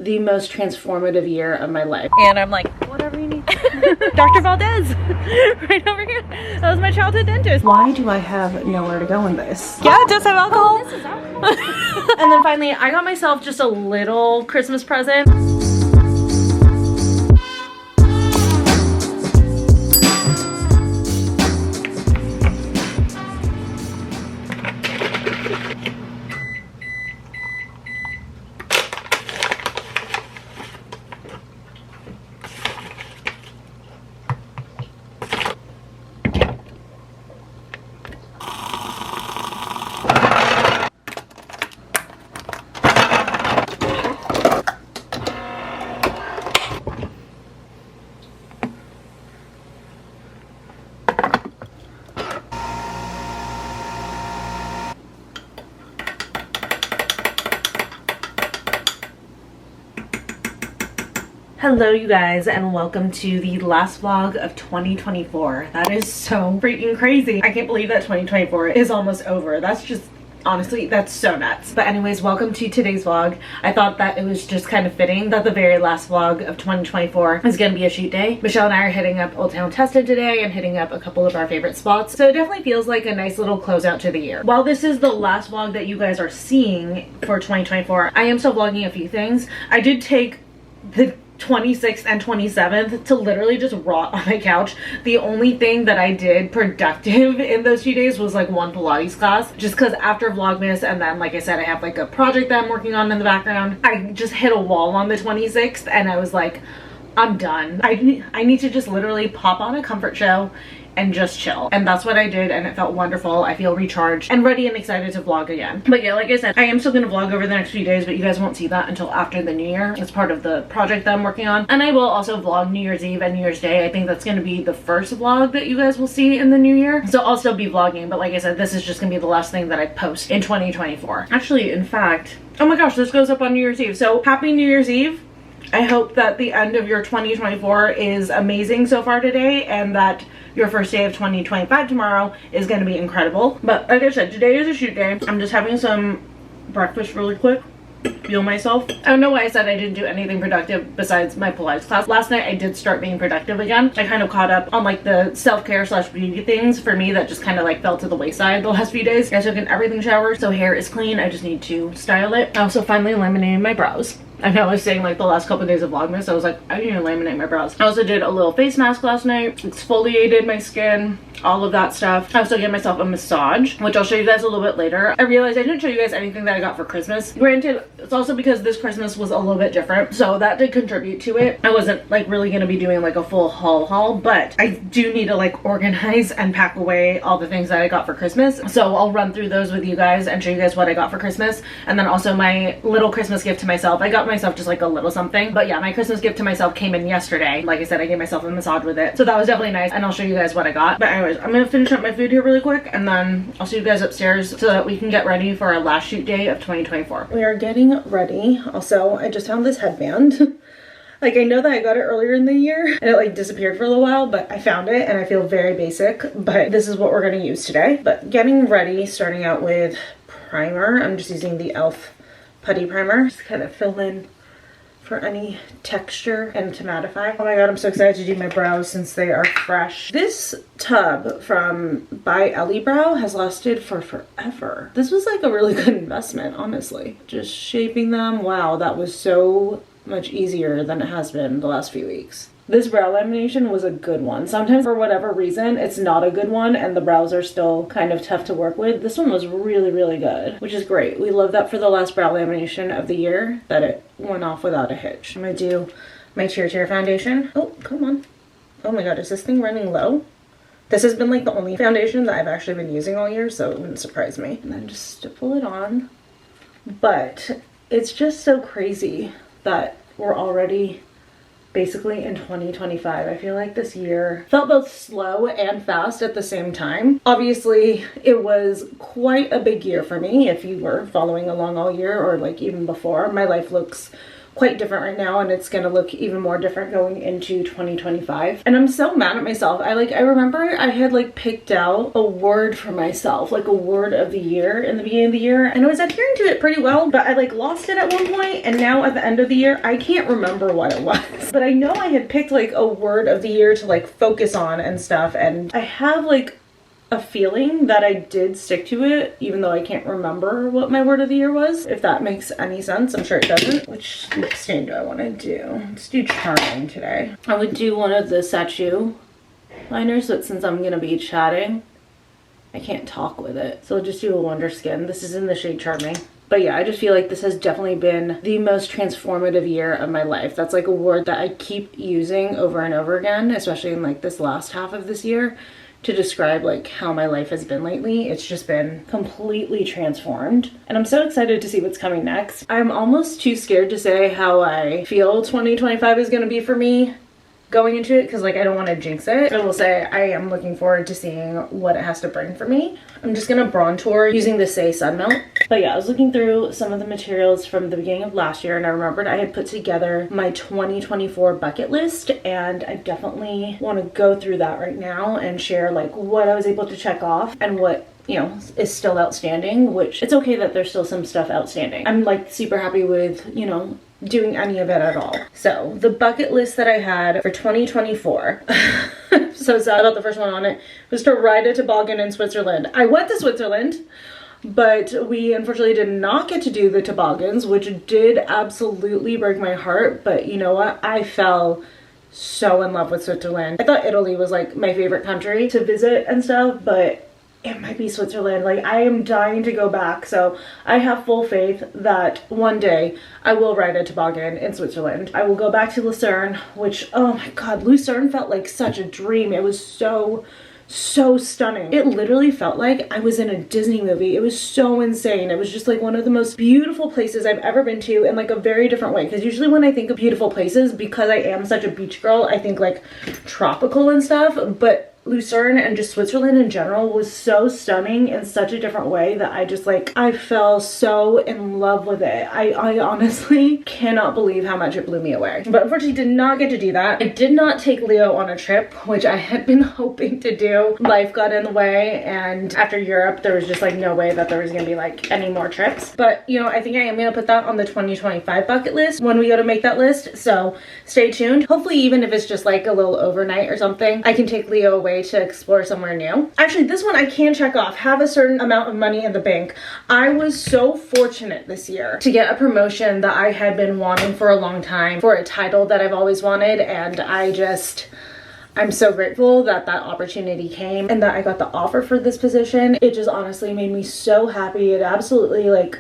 the most transformative year of my life. And I'm like, whatever you need. Dr. Valdez, right over here. That was my childhood dentist. Why do I have nowhere to go in this? Yeah, it does have alcohol. Oh, this is alcohol. And then finally, I got myself just a little Christmas present. Hello you guys, and welcome to the last vlog of 2024. That is so freaking crazy. I can't believe that 2024 is almost over. That's just, honestly, that's so nuts. But anyways, welcome to today's vlog. I thought that it was just kind of fitting that the very last vlog of 2024 is gonna be a shoot day. Michelle and I are hitting up Old Town Tustin today and hitting up a couple of our favorite spots. So it definitely feels like a nice little closeout to the year. While this is the last vlog that you guys are seeing for 2024, I am still vlogging a few things. I did take the 26th and 27th to literally just rot on my couch. The only thing that I did productive in those few days was like one Pilates class, just because after Vlogmas, and then like I said, I have like a project that I'm working on in the background. I just hit a wall on the 26th and I was like, I'm done. I need to just literally pop on a comfort show and just chill. And that's what I did, and it felt wonderful. I feel recharged and ready and excited to vlog again. But yeah, like I said, I am still gonna vlog over the next few days, but you guys won't see that until after the new year. It's part of the project that I'm working on. And I will also vlog New Year's Eve and New Year's Day. I think that's gonna be the first vlog that you guys will see in the new year. So I'll still be vlogging, but like I said, this is just gonna be the last thing that I post in 2024. Actually, in fact, oh my gosh, this goes up on New Year's Eve. So happy New Year's Eve. I hope that the end of your 2024 is amazing so far today, and that your first day of 2025 tomorrow is going to be incredible. But like I said, today is a shoot day. I'm just having some breakfast really quick, fuel myself. I don't know why I said I didn't do anything productive besides my Pilates class. Last night I did start being productive again. I kind of caught up on like the self-care / beauty things for me that just kind of like fell to the wayside the last few days. I took an everything shower, so hair is clean. I just need to style it. I also finally laminated my brows. I know I was saying like the last couple of days of Vlogmas, I was like, I need to laminate my brows. I also did a little face mask last night, exfoliated my skin, all of that stuff. I also gave myself a massage, which I'll show you guys a little bit later. I realized I didn't show you guys anything that I got for Christmas. Granted, it's also because this Christmas was a little bit different, so that did contribute to it. I wasn't like really gonna be doing like a full haul, but I do need to like organize and pack away all the things that I got for Christmas. So I'll run through those with you guys and show you guys what I got for Christmas. And then also my little Christmas gift to myself. I got myself just like a little something, but yeah, my Christmas gift to myself came in yesterday. Like I said, I gave myself a massage with it, so that was definitely nice, and I'll show you guys what I got. But anyways, I'm gonna finish up my food here really quick, and then I'll see you guys upstairs so that we can get ready for our last shoot day of 2024. We are getting ready. Also, I just found this headband. Like, I know that I got it earlier in the year and it like disappeared for a little while, but I found it and I feel very basic, but this is what we're gonna use today. But getting ready, starting out with primer. I'm just using the e.l.f. putty primer, just kind of fill in for any texture and to mattify. Oh my god, I'm so excited to do my brows since they are fresh. This tub from By Ellie Brow has lasted for forever. This was like a really good investment, honestly. Just shaping them, wow, that was so much easier than it has been the last few weeks. This brow lamination was a good one. Sometimes for whatever reason, it's not a good one and the brows are still kind of tough to work with. This one was really, really good, which is great. We love that for the last brow lamination of the year, that it went off without a hitch. I'm gonna do my Cheer foundation. Oh, come on. Oh my god, is this thing running low? This has been like the only foundation that I've actually been using all year, so it wouldn't surprise me. And then just stipple it on. But it's just so crazy that we're already basically in 2025. I feel like this year felt both slow and fast at the same time. Obviously, it was quite a big year for me. If you were following along all year or like even before, my life looks quite different right now, and it's gonna look even more different going into 2025. And I'm so mad at myself. I remember I had like picked out a word for myself, like a word of the year in the beginning of the year, and I was adhering to it pretty well, but I like lost it at one point, and now at the end of the year I can't remember what it was. But I know I had picked like a word of the year to like focus on and stuff, and I have like a feeling that I did stick to it, even though I can't remember what my word of the year was, if that makes any sense. I'm sure it doesn't. Which lip stain do I want to do? Let's do Charming today. I would do one of the Sachu liners, but since I'm gonna be chatting, I can't talk with it. So I'll just do a Wonder Skin. This is in the shade Charming. But yeah, I just feel like this has definitely been the most transformative year of my life. That's like a word that I keep using over and over again, especially in like this last half of this year, to describe like how my life has been lately. It's just been completely transformed, and I'm so excited to see what's coming next. I'm almost too scared to say how I feel 2025 is going to be for me going into it, because like I don't want to jinx it. I will say I am looking forward to seeing what it has to bring for me. I'm just gonna bronzer using the Say Sun Melt. But yeah, I was looking through some of the materials from the beginning of last year, and I remembered I had put together my 2024 bucket list, and I definitely want to go through that right now and share like what I was able to check off and what, you know, is still outstanding, which it's okay that there's still some stuff outstanding. I'm like super happy with, you know, doing any of it at all. So the bucket list that I had for 2024, so sad about the first one on it, was to ride a toboggan in Switzerland. I went to Switzerland, but we unfortunately did not get to do the toboggans, which did absolutely break my heart. But you know what? I fell so in love with Switzerland. I thought Italy was like my favorite country to visit and stuff, but it might be Switzerland. Like, I am dying to go back. So I have full faith that one day I will ride a toboggan in Switzerland. I will go back to Lucerne, which, oh my God, Lucerne felt like such a dream. It was so stunning. It literally felt like I was in a Disney movie. It was so insane. It was just like one of the most beautiful places I've ever been to in like a very different way. Because usually when I think of beautiful places, because I am such a beach girl, I think like tropical and stuff. But Lucerne and just Switzerland in general was so stunning in such a different way that I just like, I fell so in love with it. I honestly cannot believe how much it blew me away. But unfortunately did not get to do that. I did not take Leo on a trip, which I had been hoping to do. Life got in the way, and after Europe there was just like no way that there was gonna be like any more trips. But you know, I think I am gonna put that on the 2025 bucket list when we go to make that list, so stay tuned. Hopefully even if it's just like a little overnight or something, I can take Leo away to explore somewhere new. Actually, this one I can check off, have a certain amount of money in the bank. I was so fortunate this year to get a promotion that I had been wanting for a long time, for a title that I've always wanted, and I'm so grateful that that opportunity came and that I got the offer for this position. It just honestly made me so happy. It absolutely like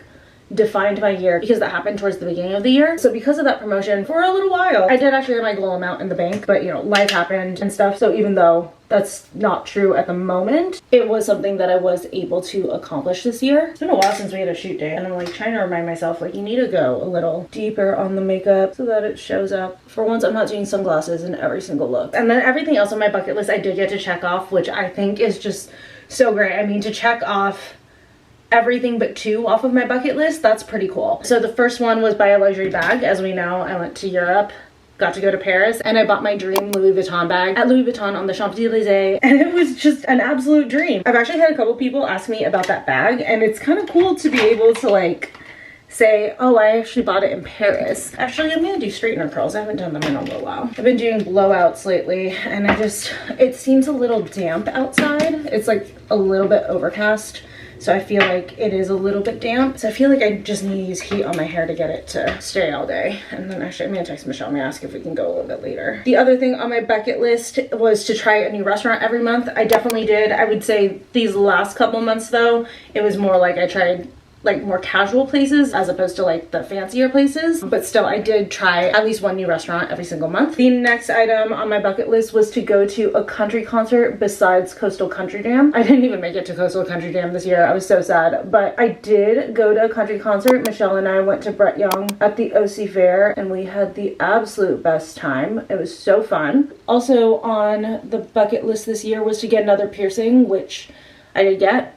defined my year, because that happened towards the beginning of the year. So because of that promotion, for a little while I did actually have my goal amount in the bank, but you know, life happened and stuff. So even though that's not true at the moment, it was something that I was able to accomplish this year. It's been a while since we had a shoot day, and I'm like trying to remind myself like you need to go a little deeper on the makeup so that it shows up. For once, I'm not doing sunglasses in every single look. And then everything else on my bucket list I did get to check off, which I think is just so great. I mean, to check off everything but 2 off of my bucket list, that's pretty cool. So the first one was buy a luxury bag. As we know, I went to Europe, got to go to Paris, and I bought my dream Louis Vuitton bag at Louis Vuitton on the Champs-Élysées, and it was just an absolute dream. I've actually had a couple people ask me about that bag, and it's kind of cool to be able to like say, oh, I actually bought it in Paris. Actually, I'm gonna do straightener curls. I haven't done them in a little while. I've been doing blowouts lately, and it seems a little damp outside. It's like a little bit overcast, so I feel like it is a little bit damp. So I feel like I just need to use heat on my hair to get it to stay all day. And then actually I'm gonna text Michelle and ask if we can go a little bit later. The other thing on my bucket list was to try a new restaurant every month. I definitely did. I would say these last couple months though, it was more like I tried like more casual places as opposed to like the fancier places, but still I did try at least one new restaurant every single month. The next item on my bucket list was to go to a country concert besides Coastal Country Jam. I didn't even make it to Coastal Country Jam this year. I was so sad, but I did go to a country concert. Michelle and I went to Brett Young at the OC Fair, and we had the absolute best time. It was so fun. Also on the bucket list this year was to get another piercing, which I did get.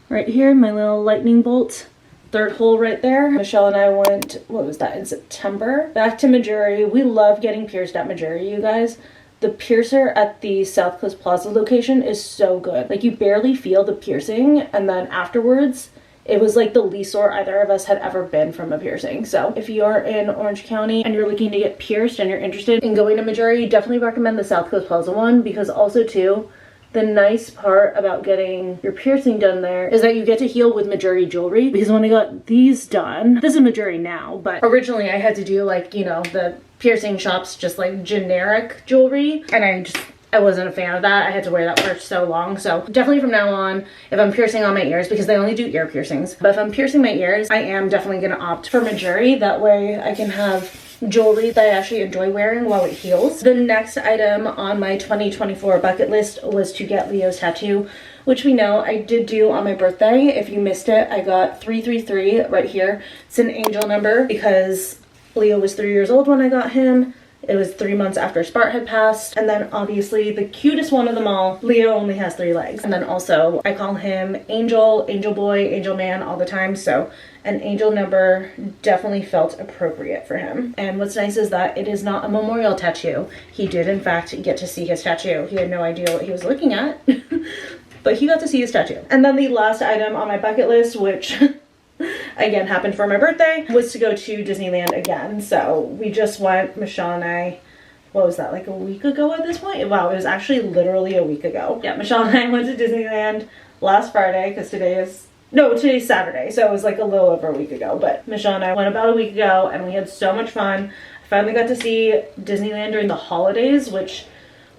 Right here, my little lightning bolt third hole right there. Michelle and I went, what was that, in September? Back to Missouri. We love getting pierced at Missouri, you guys. The piercer at the South Coast Plaza location is so good. Like, you barely feel the piercing, and then afterwards, it was like the least sore either of us had ever been from a piercing. So if you're in Orange County and you're looking to get pierced and you're interested in going to Missouri, definitely recommend the South Coast Plaza one, because also too, the nice part about getting your piercing done there is that you get to heal with Missouri jewelry. Because when I got these done, this is Missouri now, but originally I had to do like, you know, the piercing shops, just like generic jewelry. And I wasn't a fan of that. I had to wear that for so long. So definitely from now on, if I'm piercing on my ears, because they only do ear piercings, but if I'm piercing my ears, I am definitely going to opt for Missouri. That way I can have jewelry that I actually enjoy wearing while it heals. The next item on my 2024 bucket list was to get Leo's tattoo, which we know I did do on my birthday. If you missed it, I got 333 right here. It's an angel number because Leo was 3 years old when I got him. It was 3 months after Spart had passed. And then obviously the cutest one of them all, Leo only has 3 legs. And then also I call him Angel, Angel Boy, Angel Man all the time. So an angel number definitely felt appropriate for him. And what's nice is that it is not a memorial tattoo. He did in fact get to see his tattoo. He had no idea what he was looking at, but he got to see his tattoo. And then the last item on my bucket list, which again happened for my birthday, was to go to Disneyland again. So we just went, Michelle and I, what was that, like a week ago at this point? Wow, it was actually literally a week ago. Yeah, Michelle and I went to Disneyland last Friday, because today's Saturday, so it was like a little over a week ago. But Michelle and I went about a week ago and we had so much fun. I finally got to see Disneyland during the holidays, which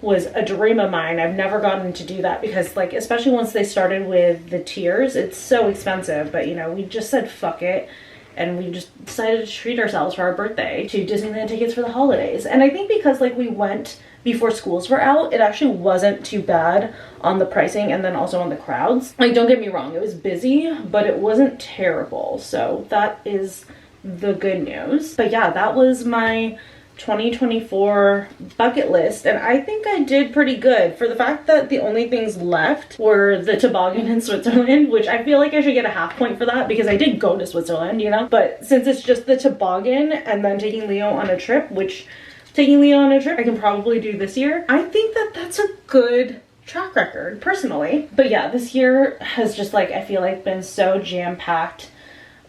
was a dream of mine. I've never gotten to do that because, like, especially once they started with the tiers, it's so expensive. But you know, we just said fuck it, and we just decided to treat ourselves for our birthday to Disneyland tickets for the holidays. And I think because like we went before schools were out, it actually wasn't too bad on the pricing and then also on the crowds. Like, don't get me wrong, it was busy, but it wasn't terrible. So that is the good news. But yeah, that was my 2024 bucket list, and I think I did pretty good for the fact that the only things left were the toboggan in Switzerland, which I feel like I should get a half point for that because I did go to Switzerland, you know. But since it's just the toboggan and then taking Leo on a trip, which taking Leo on a trip I can probably do this year, I think that that's a good track record personally. But yeah, this year has just, like, I feel like been so jam-packed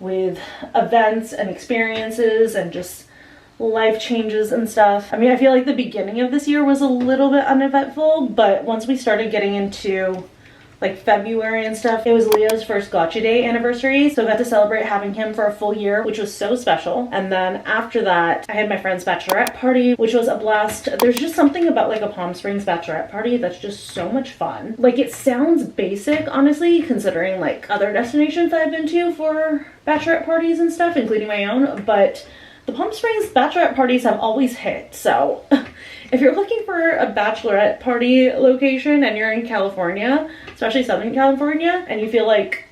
with events and experiences and just life changes and stuff. I mean, I feel like the beginning of this year was a little bit uneventful, but once we started getting into like February and stuff, it was Leo's first Gotcha Day anniversary, so I got to celebrate having him for a full year, which was so special. And then after that, I had my friend's bachelorette party, which was a blast. There's just something about like a Palm Springs bachelorette party that's just so much fun. Like, it sounds basic, honestly, considering like other destinations I've been to for bachelorette parties and stuff, including my own, but the Palm Springs bachelorette parties have always hit. So if you're looking for a bachelorette party location and you're in California, especially Southern California, and you feel like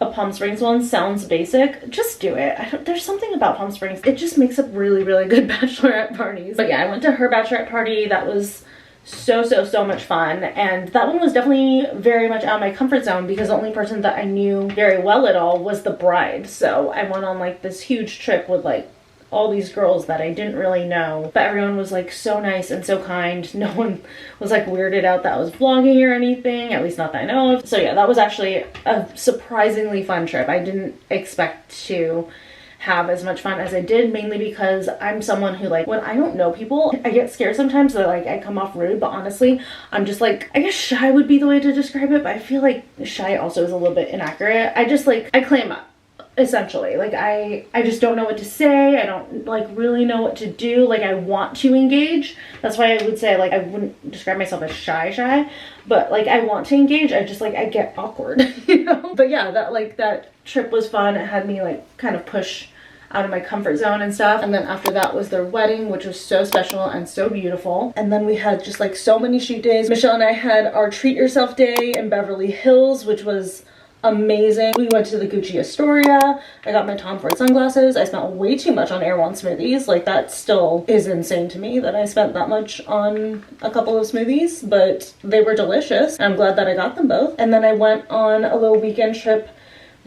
a Palm Springs one sounds basic, just do it. There's something about Palm Springs. It just makes up really, really good bachelorette parties. But yeah, I went to her bachelorette party. That was so much fun, and that one was definitely very much out of my comfort zone because the only person that I knew very well at all was the bride. So I went on like this huge trip with like all these girls that I didn't really know, but everyone was like so nice and so kind. No one was like weirded out that I was vlogging or anything, at least not that I know of. So yeah, that was actually a surprisingly fun trip. I didn't expect to have as much fun as I did, mainly because I'm someone who, like, when I don't know people, I get scared sometimes that like I come off rude, but honestly I'm just like, I guess shy would be the way to describe it, but I feel like shy also is a little bit inaccurate. I just like, I clam up. Essentially, like I just don't know what to say. I don't like really know what to do. Like, I want to engage. That's why I would say, like, I wouldn't describe myself as shy, but like I want to engage. I just like, I get awkward, you know. But yeah, that trip was fun. It had me like kind of push out of my comfort zone and stuff. And then after that was their wedding, which was so special and so beautiful. And then we had just like so many shoot days. Michelle and I had our treat yourself day in Beverly Hills, which was amazing. We went to the Gucci Astoria. I got my Tom Ford sunglasses. I spent way too much on Air One smoothies. Like, that still is insane to me that I spent that much on a couple of smoothies, but they were delicious. I'm glad that I got them both. And then I went on a little weekend trip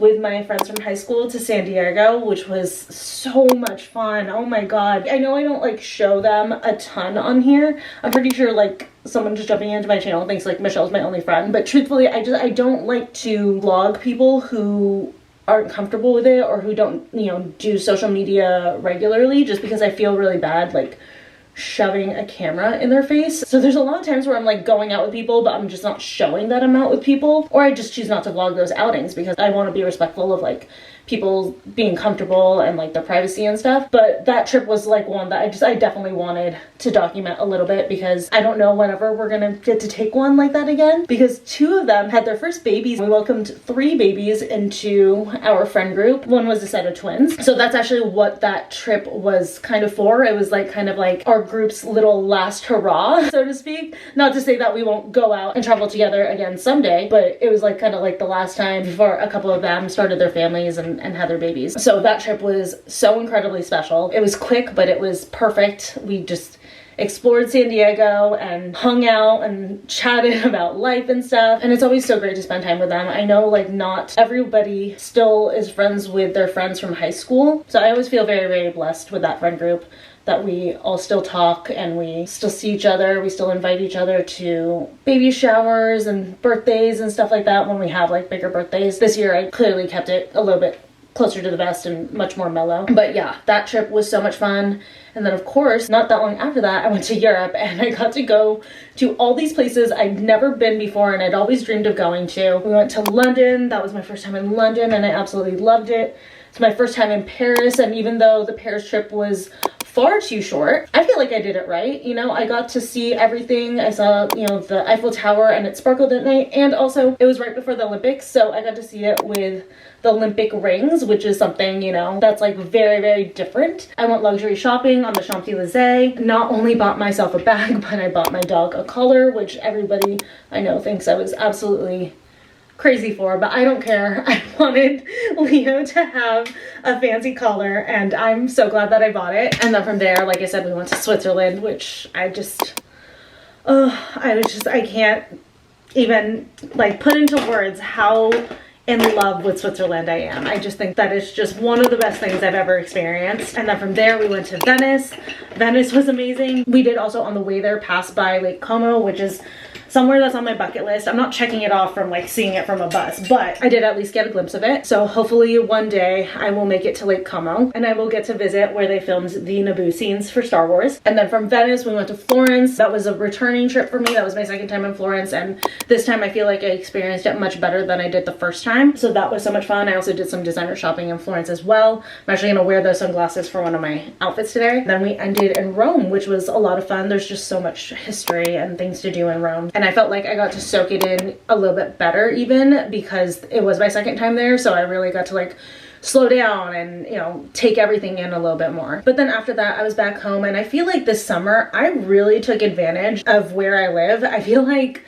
with my friends from high school to San Diego, which was so much fun. Oh my god. I know I don't like show them a ton on here. I'm pretty sure like someone just jumping into my channel thinks like Michelle's my only friend, but truthfully I don't like to vlog people who aren't comfortable with it or who don't, you know, do social media regularly, just because I feel really bad like shoving a camera in their face. So there's a lot of times where I'm like going out with people, but I'm just not showing that I'm out with people, or I just choose not to vlog those outings because I want to be respectful of like people being comfortable and like their privacy and stuff. But that trip was like one that I definitely wanted to document a little bit, because I don't know whenever we're gonna get to take one like that again, because 2 of them had their first babies. We welcomed 3 babies into our friend group. One was a set of twins. So that's actually what that trip was kind of for. It was like kind of like our group's little last hurrah, so to speak. Not to say that we won't go out and travel together again someday, but it was like kind of like the last time before a couple of them started their families and had their babies. So that trip was so incredibly special. It was quick, but it was perfect. We just explored San Diego and hung out and chatted about life and stuff. And it's always so great to spend time with them. I know like not everybody still is friends with their friends from high school. So I always feel very, very blessed with that friend group, that we all still talk and we still see each other. We still invite each other to baby showers and birthdays and stuff like that when we have like bigger birthdays. This year I clearly kept it a little bit closer to the vest and much more mellow. But yeah, that trip was so much fun. And then of course, not that long after that, I went to Europe and I got to go to all these places I'd never been before and I'd always dreamed of going to. We went to London. That was my first time in London and I absolutely loved it. It's my first time in Paris, and even though the Paris trip was far too short, I feel like I did it right. You know, I got to see everything. I saw, you know, the Eiffel Tower and it sparkled at night, and also it was right before the Olympics, so I got to see it with the Olympic rings, which is something, you know, that's like very, very different. I went luxury shopping on the Champs-Élysées. Not only bought myself a bag, but I bought my dog a collar, which everybody I know thinks I was absolutely crazy for, but I don't care. I wanted Leo to have a fancy collar and I'm so glad that I bought it. And then from there, like I said, we went to Switzerland, which I can't even like put into words how in love with Switzerland I am. I just think that is just one of the best things I've ever experienced. And then from there we went to Venice. Venice was amazing. We did also on the way there pass by Lake Como, which is somewhere that's on my bucket list. I'm not checking it off from like seeing it from a bus, but I did at least get a glimpse of it. So hopefully one day I will make it to Lake Como and I will get to visit where they filmed the Naboo scenes for Star Wars. And then from Venice, we went to Florence. That was a returning trip for me. That was my second time in Florence. And this time I feel like I experienced it much better than I did the first time. So that was so much fun. I also did some designer shopping in Florence as well. I'm actually gonna wear those sunglasses for one of my outfits today. Then we ended in Rome, which was a lot of fun. There's just so much history and things to do in Rome. And I felt like I got to soak it in a little bit better even because it was my second time there. So I really got to like slow down and, you know, take everything in a little bit more. But then after that, I was back home and I feel like this summer, I really took advantage of where I live. I feel like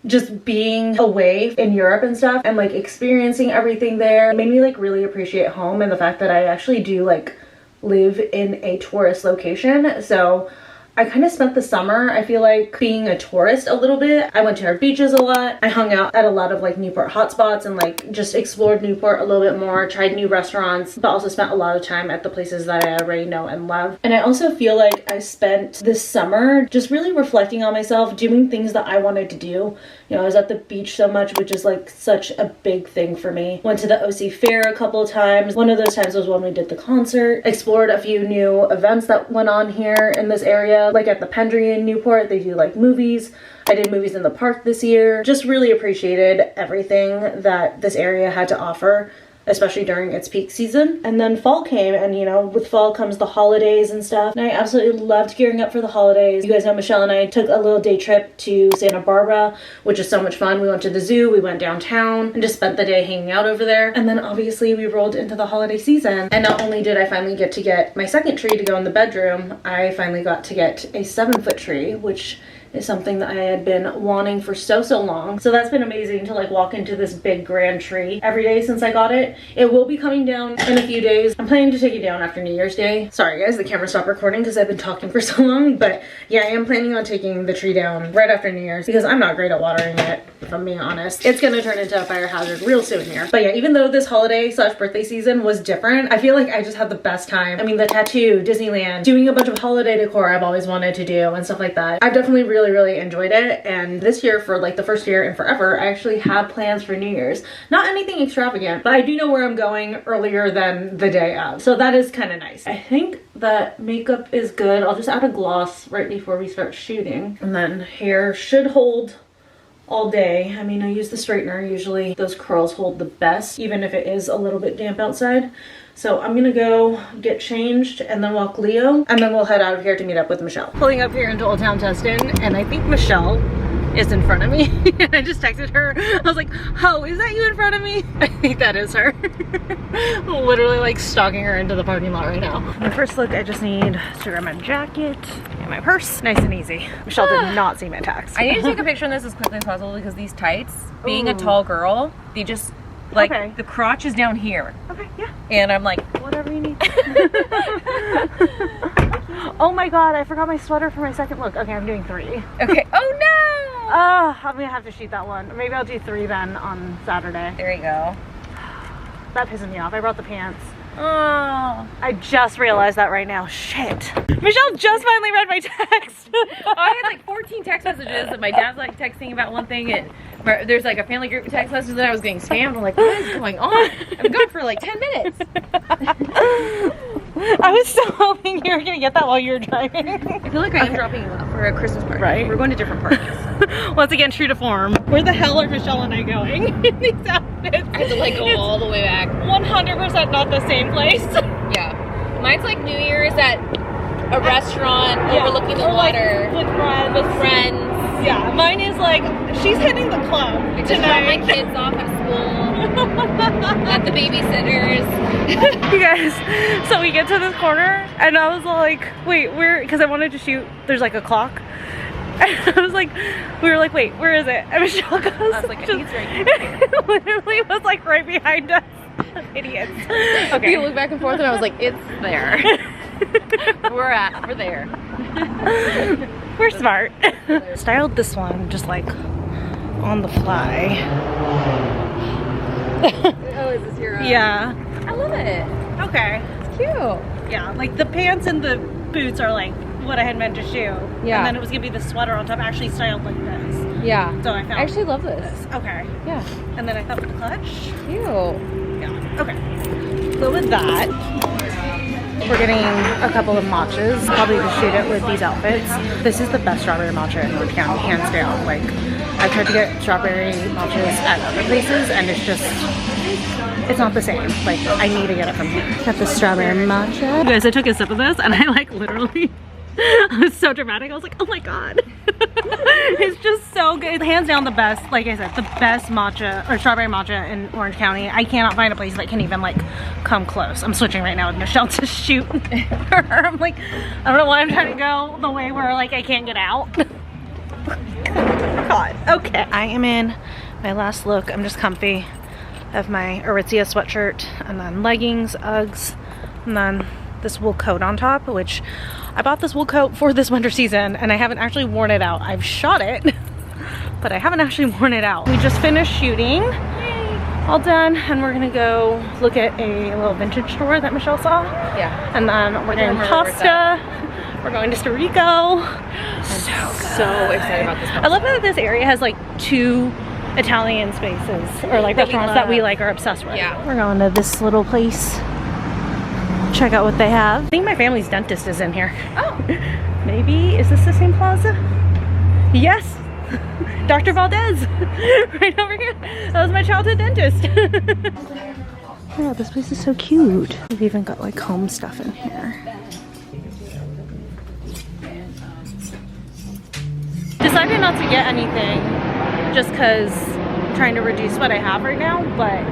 just being away in Europe and stuff and like experiencing everything there made me like really appreciate home and the fact that I actually do like live in a tourist location. So I kind of spent the summer, I feel like, being a tourist a little bit. I went to our beaches a lot. I hung out at a lot of like Newport hotspots and like just explored Newport a little bit more, tried new restaurants, but also spent a lot of time at the places that I already know and love. And I also feel like I spent this summer just really reflecting on myself, doing things that I wanted to do. You know, I was at the beach so much, which is like such a big thing for me. Went to the OC Fair a couple of times. One of those times was when we did the concert. Explored a few new events that went on here in this area. Like at the Pendry in Newport, they do like movies. I did movies in the park this year. Just really appreciated everything that this area had to offer, especially during its peak season. And then fall came and, you know, with fall comes the holidays and stuff. And I absolutely loved gearing up for the holidays. You guys know Michelle and I took a little day trip to Santa Barbara, which is so much fun. We went to the zoo, we went downtown and just spent the day hanging out over there. And then obviously we rolled into the holiday season. And not only did I finally get my second tree to go in the bedroom, I finally got to get a 7-foot tree, which is something that I had been wanting for so long. So that's been amazing to like walk into this big grand tree every day since I got it. It will be coming down in a few days. I'm planning to take it down after New Year's Day. Sorry guys, the camera stopped recording because I've been talking for so long, but yeah, I am planning on taking the tree down right after New Year's because I'm not great at watering it, if I'm being honest. It's gonna turn into a fire hazard real soon here. But yeah, even though this holiday / birthday season was different, I feel like I just had the best time. I mean, the tattoo, Disneyland, doing a bunch of holiday decor I've always wanted to do and stuff like that. I've definitely really enjoyed it. And this year, for like the first year in forever, I actually have plans for New Year's. Not anything extravagant, but I do know where I'm going earlier than the day of. So that is kind of nice. I think that makeup is good. I'll just add a gloss right before we start shooting. And then hair should hold all day. I mean, I use the straightener. Usually those curls hold the best, even if it is a little bit damp outside. So I'm gonna go get changed and then walk Leo, and then we'll head out of here to meet up with Michelle. Pulling up here into Old Town Tustin, and I think Michelle is in front of me. And I just texted her. I was like, oh, is that you in front of me? I think that is her. Literally like stalking her into the parking lot right now. My first look, I just need to grab my jacket and my purse. Nice and easy. Michelle did not see my text. I need to take a picture of this as quickly as possible because these tights, being a tall girl, they just, like, the crotch is down here. Okay, yeah. And I'm like, whatever you need. Oh my god, I forgot my sweater for my second look. Okay, I'm doing 3. okay. Oh no! I'm gonna have to shoot that one. Maybe I'll do 3 then on Saturday. There you go. That pisses me off. I brought the pants. Oh. I just realized that right now. Shit. Michelle just finally read my text. I had like 14 text messages and my dad's like texting about one thing, and there's like a family group text message that I was getting spammed. I'm like, what is going on? I've been gone for like 10 minutes. I was so hoping you were gonna get that while you were driving. I feel like I am dropping you off for a Christmas party. Right. We're going to different parties. Once again, true to form. Where the hell are Michelle and I going in these outfits? I have to like go all the way back. 100% not the same place. Yeah. Mine's like New Year's at a restaurant overlooking the water. Like with friends. Yeah. Mine is like, she's hitting the club I just dropped my kids off at school. At the babysitters. You guys, so we get to this corner and I was like, wait, where? Because I wanted to shoot, there's like a clock. And I was like, we were like, wait, where is it? And Michelle goes, I was like, I think it's right here. It literally was like right behind us. Idiots. Okay. We looked back and forth and I was like, it's there. We're there. We're smart. Styled this one just like on the fly. Oh, is this your Yeah. I love it. Okay. It's cute. Yeah, like the pants and the boots are like what I had meant to shoot. Yeah. And then it was gonna be the sweater on top, actually styled like this. Yeah. So I found I actually love this. Okay. Yeah. And then I thought with the clutch. Cute. Yeah. Okay. So with that, we're getting a couple of matchas, probably to shoot it with these outfits. This is the best strawberry matcha in Orange County, hands down. Like, I've tried to get strawberry matchas at other places and it's just, it's not the same. Like, I need to get it from here. Got the strawberry matcha. You guys, I took a sip of this and I like literally, I was so dramatic. I was like, oh my god. It's just so good. Hands down the best, like I said, the best matcha or strawberry matcha in Orange County. I cannot find a place that can even like come close. I'm switching right now with Michelle to shoot for her. I'm like, I don't know why I'm trying to go the way where like I can't get out. God. Okay. I am in my last look. I'm just comfy. I have my Aritzia sweatshirt and then leggings, Uggs, and then this wool coat on top, which I bought this wool coat for this winter season and I haven't actually worn it out. I've shot it, but I haven't actually worn it out. We just finished shooting. Yay. All done, and we're gonna go look at a little vintage store that Michelle saw. Yeah. And then we're getting pasta. We're going to Storico. So excited about this. I love that this area has like 2 Italian spaces or like restaurants that we like are obsessed with. Yeah. We're going to this little place. Check out what they have. I think my family's dentist is in here. Oh. Maybe, is this the same plaza? Yes. Dr. Valdez. Right over here. That was my childhood dentist. Yeah, this place is so cute. We've even got like home stuff in here. Decided not to get anything just because I'm trying to reduce what I have right now, but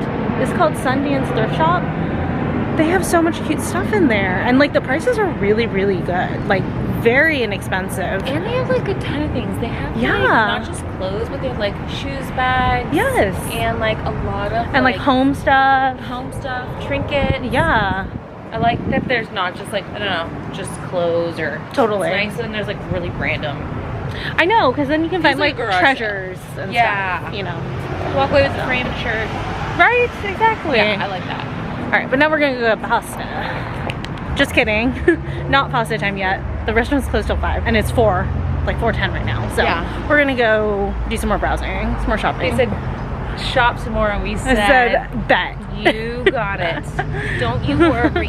it's called Sundance Thrift Shop. They have so much cute stuff in there. And like the prices are really, really good. Like very inexpensive. And they have like a ton of things. They have Yeah. like not just clothes, but they have like shoes, bags. Yes. And like a lot of And like home stuff. trinkets. Yeah. I like that there's not just like, I don't know, just clothes or Totally. It's nice and there's like really random. I know, because then you can find like like garage treasures and stuff, you know. Walk away with a framed shirt. Right? Exactly. Yeah, I like that. Alright, but now we're gonna go get pasta. Just kidding. Not pasta time yet. The restaurant's closed till 5 and it's 4:10 right now. So Yeah. we're gonna go do some more browsing, some more shopping. They said shop some more and we I said said bet. you got it. Don't you worry.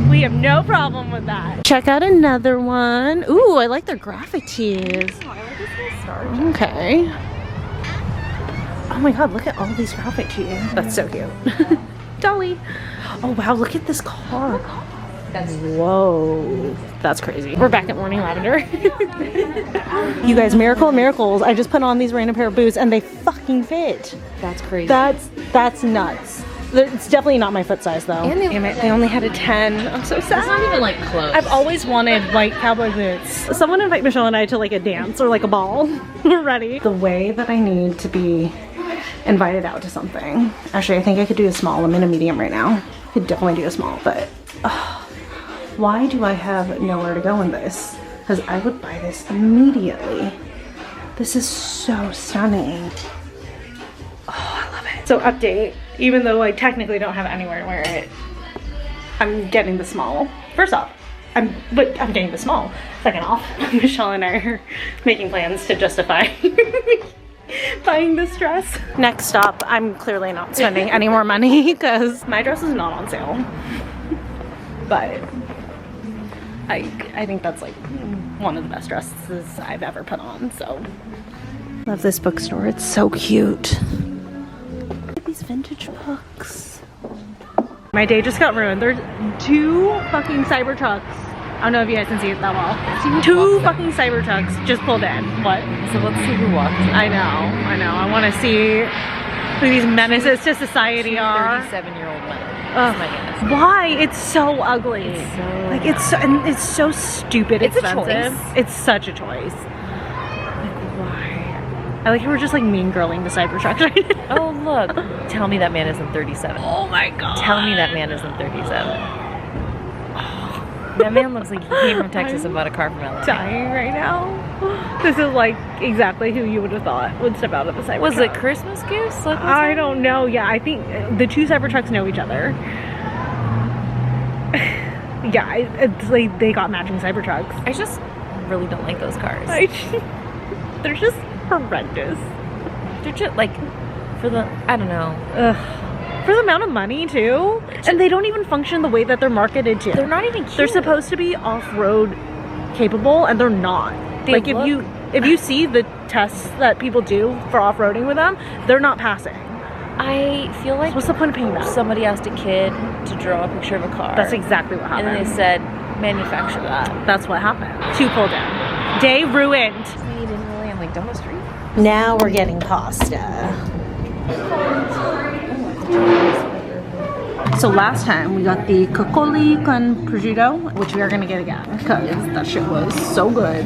We have no problem with that. Check out another one. Ooh, I like their graphic tees. Oh, I like this little star. Okay. Oh my god, look at all these graphic tees. That's so cute. Dolly. Oh wow, look at this car. Whoa. That's crazy. We're back at Morning Lavender. You guys, miracle of miracles. I just put on these random pair of boots and they fucking fit. That's crazy. That's nuts. It's definitely not my foot size though. And Damn it, they only had a 10. I'm so sad. It's not even like close. I've always wanted white cowboy boots. Someone invite Michelle and I to like a dance or like a ball. We're ready. The way that I need to be invited out to something. Actually, I think I could do a small. I'm in a medium right now. I could definitely do a small, but why do I have nowhere to go in this? Because I would buy this immediately. This is so stunning. Oh, I love it. So update, even though I technically don't have anywhere to wear it, I'm getting the small. First off, I'm getting the small. Second off, Michelle and I are making plans to justify buying this dress. Next stop, I'm clearly not spending any more money because my dress is not on sale. But I think that's like one of the best dresses I've ever put on, so. Love this bookstore, it's so cute. Look at these vintage books. My day just got ruined. There's 2 fucking Cybertrucks. I don't know if you guys can see it that well. 2 fucking Cybertrucks just pulled in. What? So let's see who walks in. I know. I want to see who these menaces to society are. 37-year-old women. Ugh. My goodness. Why? It's so ugly. It's so like it's so stupid It's a expensive. choice. It's such a choice. Like why? I like how we're just like mean girling the Cybertruck right now. Oh look! Tell me that man isn't 37. Oh my god. Tell me that man isn't 37. That man looks like he came from Texas and bought a car from LA. Dying right now. This is like exactly who you would have thought would step out of a Cybertruck. Was it Christmas Goose? Like, I don't know. Yeah, I think the 2 Cybertrucks know each other. Yeah, it's like they got matching Cybertrucks. I just really don't like those cars. They're just horrendous. They're just like, for the, I don't know. Ugh. For the amount of money too, and they don't even function the way that they're marketed to. They're not even cute. They're supposed to be off-road capable, and they're not. They like look- if you see the tests that people do for off-roading with them, they're not passing. I feel like What's the point of paying that? somebody asked a kid to draw a picture of a car. That's exactly what And happened. then they said, manufacture that. That's what happened. 2 pulled down. Day ruined. You didn't really, I'm like, down the street. Now we're getting pasta. So last time we got the coccoli con prosciutto, which we are gonna get again because that shit was so good.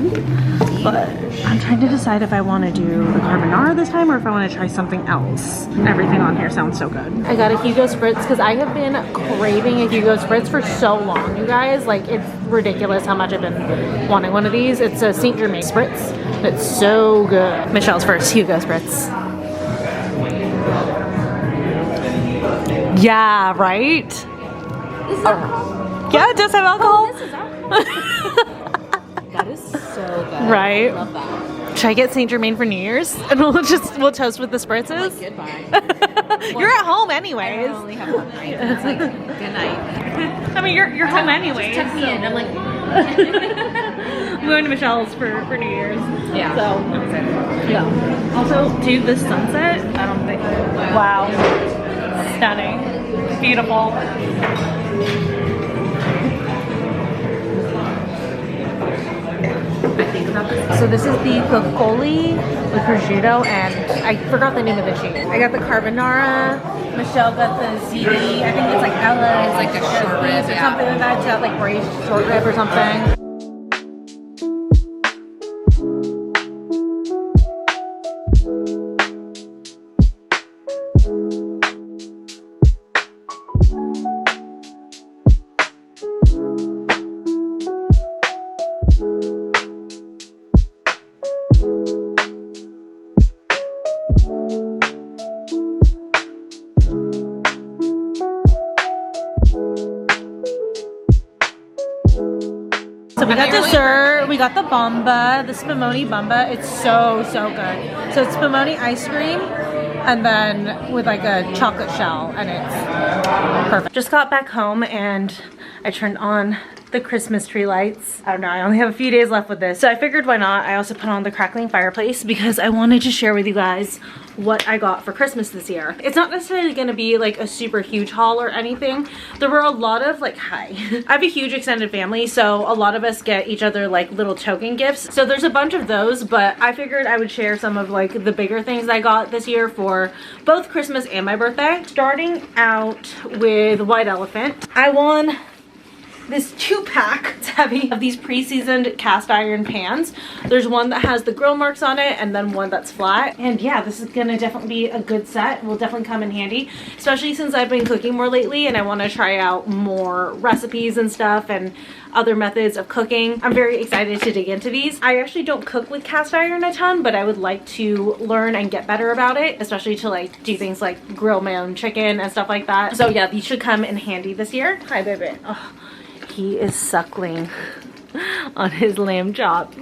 But I'm trying to decide if I want to do the carbonara this time or if I want to try something else. Everything on here sounds so good. I got a Hugo Spritz because I have been craving a Hugo Spritz for so long, you guys. Like, it's ridiculous how much I've been wanting one of these. It's a St. Germain Spritz. It's so good. Michelle's first Hugo Spritz. Yeah, right? Yeah, it does have alcohol. This is alcohol. That is so good. Right? I love that. Should I get St. Germain for New Year's? And we'll toast with the spritzes? Like, goodbye. You're at home I anyways. only have one night. It's like, good night. I mean, you're home anyways. Tuck me in. I'm like, I'm going to Michelle's for New Year's. yeah. So, yeah. Also, dude, this sunset, I don't think. Wow. Stunning. Beautiful. So this is the coccoli with prosciutto, and I forgot the name of the cheese. I got the carbonara Michelle got the ZD, I think it's like Ella's, It's like a short rib, or yeah. something like that. It's got like braised short rib or something. So we got dessert, we got the bomba, the spumoni bomba. It's so good. So it's spumoni ice cream and then with like a chocolate shell, and it's perfect. Just got back home and I turned on the Christmas tree lights. I don't know, I only have a few days left with this, so I figured why not. I also put on the crackling fireplace because I wanted to share with you guys what I got for Christmas this year. It's not necessarily gonna be like a super huge haul or anything. There were a lot of like, I have a huge extended family, so a lot of us get each other like little token gifts. So there's a bunch of those, but I figured I would share some of like the bigger things I got this year for both Christmas and my birthday. Starting out with White Elephant, I won this 2-pack, it's heavy, of these pre-seasoned cast iron pans. There's one that has the grill marks on it and then one that's flat. And yeah, this is gonna definitely be a good set. Will definitely come in handy, especially since I've been cooking more lately and I want to try out more recipes and stuff and other methods of cooking. I'm very excited to dig into these. I actually don't cook with cast iron a ton, but I would like to learn and get better about it, especially to like do things like grill my own chicken and stuff like that. So yeah, these should come in handy this year. Hi, baby. Oh. He is suckling on his lamb chop.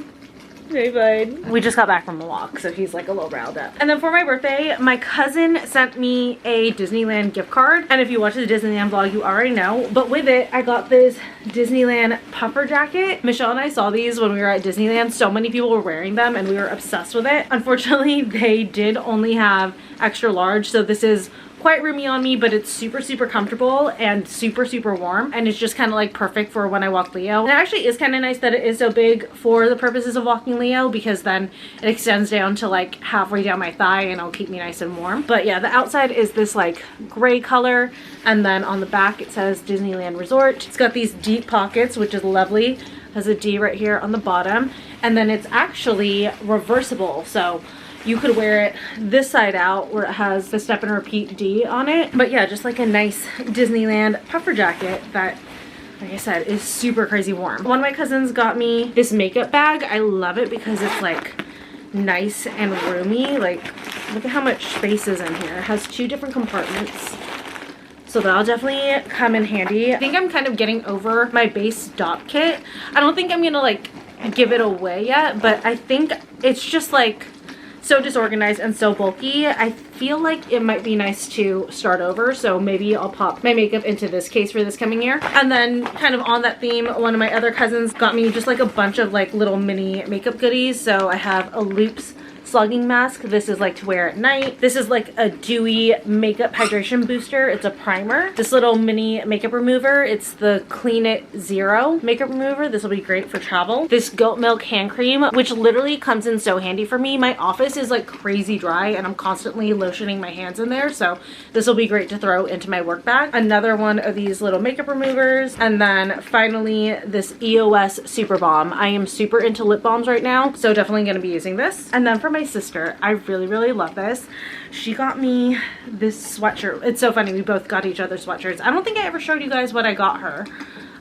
Hey, bud. We just got back from a walk, so he's like a little riled up. And then for my birthday, my cousin sent me a Disneyland gift card. And if you watch the Disneyland vlog, you already know. But with it, I got this Disneyland puffer jacket. Michelle and I saw these when we were at Disneyland. So many people were wearing them and we were obsessed with it. Unfortunately, they did only have extra large, so this is quite roomy on me, but it's super comfortable and super warm, and it's just kind of like perfect for when I walk Leo. And it actually is kind of nice that it is so big for the purposes of walking Leo, because then it extends down to like halfway down my thigh and it'll keep me nice and warm. But yeah, the outside is this like gray color, and then on the back it says Disneyland Resort. It's got these deep pockets, which is lovely. Has a D right here on the bottom, and then it's actually reversible, so you could wear it this side out where it has the step and repeat D on it. But yeah, just like a nice Disneyland puffer jacket that, like I said, is super crazy warm. One of my cousins got me this makeup bag. I love it because it's like nice and roomy. Like, look at how much space is in here. It has 2 different compartments, so that'll definitely come in handy. I think I'm kind of getting over my base dot kit. I don't think I'm gonna like give it away yet, but I think it's just like so disorganized and so bulky. I feel like it might be nice to start over, so maybe I'll pop my makeup into this case for this coming year. And then kind of on that theme, one of my other cousins got me just like a bunch of like little mini makeup goodies. So I have a Loops slugging mask. This is like to wear at night. This is like a dewy makeup hydration booster. It's a primer. This little mini makeup remover, it's the Clean It Zero makeup remover. This will be great for travel. This goat milk hand cream, which literally comes in so handy for me. My office is like crazy dry and I'm constantly lotioning my hands in there, so this will be great to throw into my work bag. Another one of these little makeup removers, and then finally this EOS Super Balm. I am super into lip balms right now, so definitely going to be using this. And then for my sister, I really love this. She got me this sweatshirt. It's so funny, we both got each other sweatshirts. I don't think I ever showed you guys what I got her.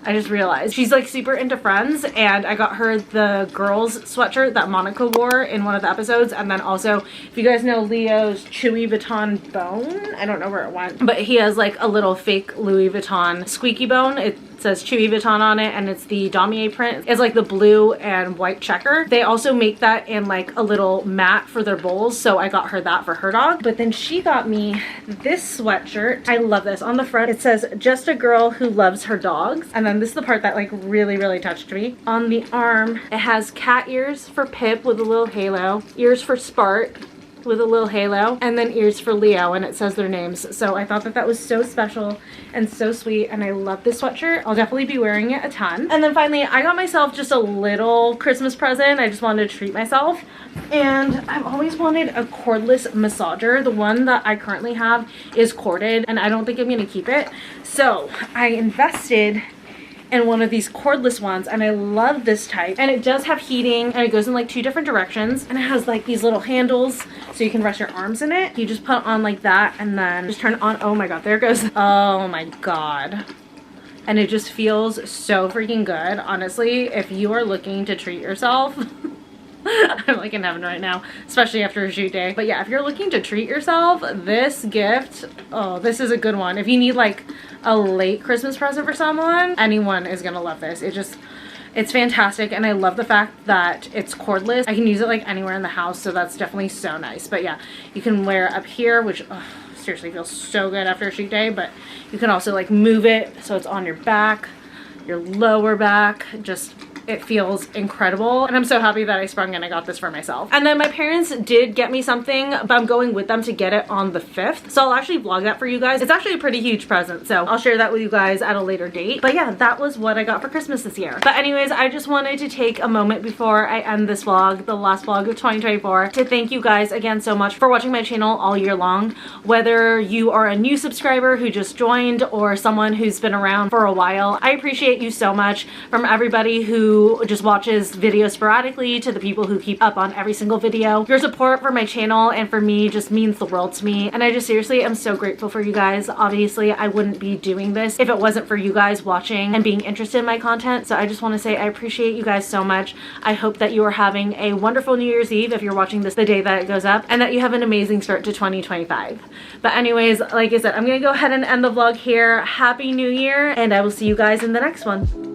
I just realized she's like super into Friends, and I got her the girls sweatshirt that Monica wore in one of the episodes. And then also, if you guys know Leo's Chewy Vuitton bone, I don't know where it went, but he has like a little fake Louis Vuitton squeaky bone. It says Chewy Vuitton on it, and it's the damier print. It's like the blue and white checker. They also make that in like a little mat for their bowls, so I got her that for her dog. But then she got me this sweatshirt. I love this. On the front it says "Just a girl who loves her dogs," and then this is the part that like really touched me. On the arm it has cat ears for Pip with a little halo, ears for Spart, with a little halo, and then ears for Leo, and it says their names. So I thought that that was so special and so sweet, and I love this sweatshirt. I'll definitely be wearing it a ton. And then finally, I got myself just a little Christmas present. I just wanted to treat myself, and I've always wanted a cordless massager. The one that I currently have is corded, and I don't think I'm gonna keep it. So I invested in one of these cordless ones, and I love this type, and it does have heating, and it goes in like 2 different directions, and it has like these little handles so you can rest your arms in it. You just put it on like that and then just turn it on. Oh my god, there it goes. Oh my god. And it just feels so freaking good. Honestly, if you are looking to treat yourself, I'm like in heaven right now, especially after a shoot day. But yeah, if you're looking to treat yourself, this gift, oh, this is a good one. If you need like a late Christmas present for someone, anyone is gonna love this. It's fantastic, and I love the fact that it's cordless. I can use it like anywhere in the house, so that's definitely so nice. But yeah, you can wear it up here, which seriously feels so good after a shoot day. But you can also like move it so it's on your back, your lower back. Just, it feels incredible, and I'm so happy that I sprung and I got this for myself. And then my parents did get me something, but I'm going with them to get it on the 5th, so I'll actually vlog that for you guys. It's actually a pretty huge present, so I'll share that with you guys at a later date. But yeah, that was what I got for Christmas this year. But anyways, I just wanted to take a moment before I end this vlog, the last vlog of 2024, to thank you guys again so much for watching my channel all year long. Whether you are a new subscriber who just joined or someone who's been around for a while, I appreciate you so much. From everybody who just watches videos sporadically to the people who keep up on every single video. Your support for my channel and for me just means the world to me, and I just seriously am so grateful for you guys. Obviously, I wouldn't be doing this if it wasn't for you guys watching and being interested in my content, so I just want to say I appreciate you guys so much. I hope that you are having a wonderful New Year's Eve if you're watching this the day that it goes up, and that you have an amazing start to 2025. But anyways, like I said, I'm gonna go ahead and end the vlog here. Happy New Year, and I will see you guys in the next one.